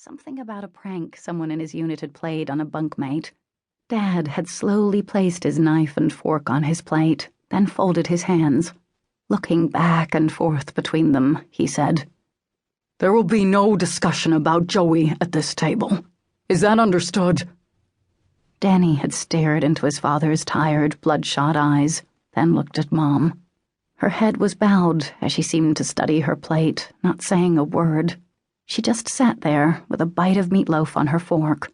Something about a prank someone in his unit had played on a bunkmate. Dad had slowly placed his knife and fork on his plate, then folded his hands. Looking back and forth between them, he said, "There will be no discussion about Joey at this table. Is that understood?" Danny had stared into his father's tired, bloodshot eyes, then looked at Mom. Her head was bowed as she seemed to study her plate, not saying a word. She just sat there with a bite of meatloaf on her fork.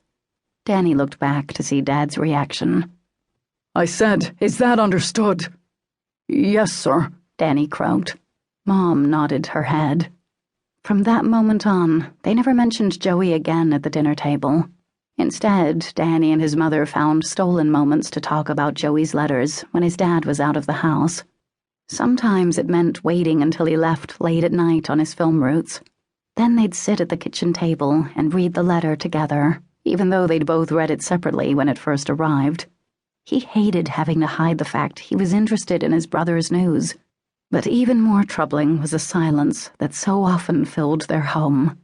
Danny looked back to see Dad's reaction. "I said, is that understood?" "Yes, sir," Danny croaked. Mom nodded her head. From that moment on, they never mentioned Joey again at the dinner table. Instead, Danny and his mother found stolen moments to talk about Joey's letters when his dad was out of the house. Sometimes it meant waiting until he left late at night on his film routes. Then they'd sit at the kitchen table and read the letter together, even though they'd both read it separately when it first arrived. He hated having to hide the fact he was interested in his brother's news. But even more troubling was the silence that so often filled their home.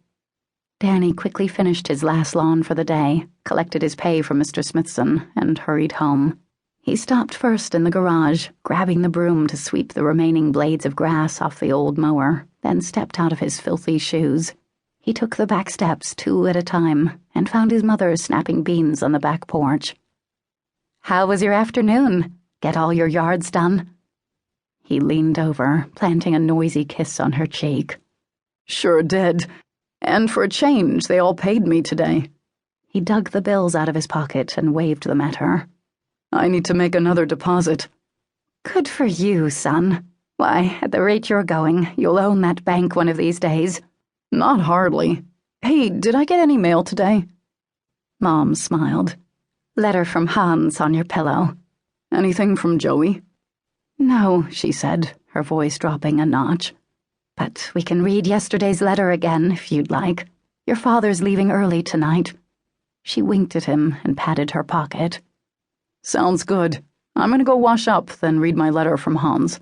Danny quickly finished his last lawn for the day, collected his pay from Mr. Smithson, and hurried home. He stopped first in the garage, grabbing the broom to sweep the remaining blades of grass off the old mower, then stepped out of his filthy shoes. He took the back steps 2 at a time and found his mother snapping beans on the back porch. "How was your afternoon? Get all your yards done?" He leaned over, planting a noisy kiss on her cheek. "Sure did. And for a change, they all paid me today." He dug the bills out of his pocket and waved them at her. "I need to make another deposit." "Good for you, son. Why, at the rate you're going, you'll own that bank one of these days." "Not hardly. Hey, did I get any mail today?" Mom smiled. "Letter from Hans on your pillow." "Anything from Joey?" "No," she said, her voice dropping a notch. "But we can read yesterday's letter again, if you'd like. Your father's leaving early tonight." She winked at him and patted her pocket. "Sounds good. I'm going to go wash up, then read my letter from Hans."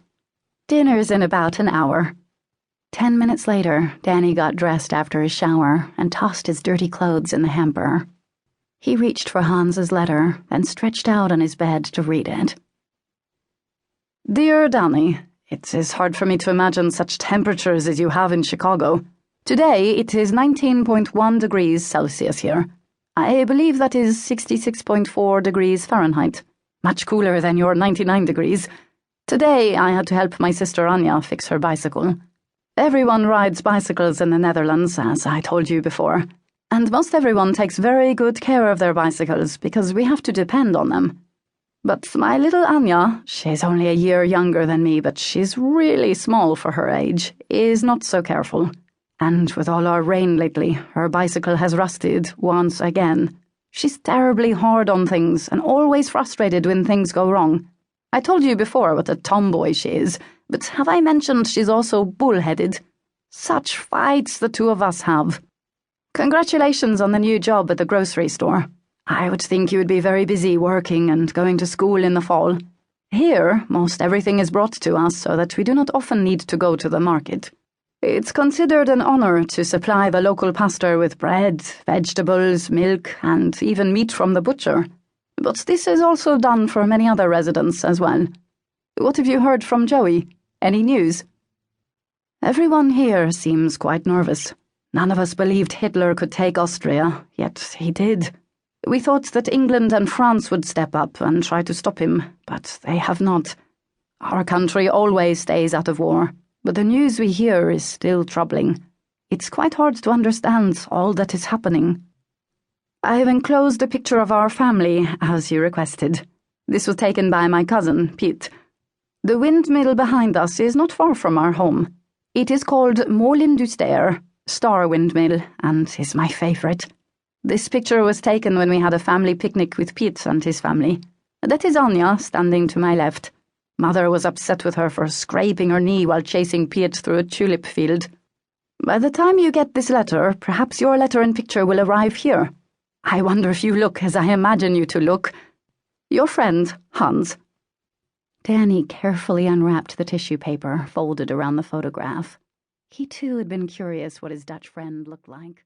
"Dinner's in about an hour." 10 minutes later, Danny got dressed after his shower and tossed his dirty clothes in the hamper. He reached for Hans's letter, then stretched out on his bed to read it. "Dear Danny, it is hard for me to imagine such temperatures as you have in Chicago. Today it is 19.1 degrees Celsius here. I believe that is 66.4 degrees Fahrenheit. Much cooler than your 99 degrees. Today I had to help my sister Anya fix her bicycle. Everyone rides bicycles in the Netherlands, as I told you before. And most everyone takes very good care of their bicycles because we have to depend on them. But my little Anya, she's only a year younger than me, but she's really small for her age, is not so careful. And with all our rain lately, her bicycle has rusted once again. She's terribly hard on things and always frustrated when things go wrong. I told you before what a tomboy she is, but have I mentioned she's also bullheaded? Such fights the two of us have. Congratulations on the new job at the grocery store. I would think you would be very busy working and going to school in the fall. Here, most everything is brought to us so that we do not often need to go to the market. It's considered an honor to supply the local pastor with bread, vegetables, milk, and even meat from the butcher. But this is also done for many other residents as well. What have you heard from Joey? Any news?" "Everyone here seems quite nervous. None of us believed Hitler could take Austria, yet he did. We thought that England and France would step up and try to stop him, but they have not. Our country always stays out of war, but the news we hear is still troubling. It's quite hard to understand all that is happening. I have enclosed a picture of our family, as you requested. This was taken by my cousin, Piet. The windmill behind us is not far from our home. It is called Molen du Ster, Star Windmill, and is my favorite. This picture was taken when we had a family picnic with Piet and his family. That is Anya, standing to my left. Mother was upset with her for scraping her knee while chasing Piet through a tulip field. By the time you get this letter, perhaps your letter and picture will arrive here. I wonder if you look as I imagine you to look. Your friend, Hans." Danny carefully unwrapped the tissue paper folded around the photograph. He too had been curious what his Dutch friend looked like.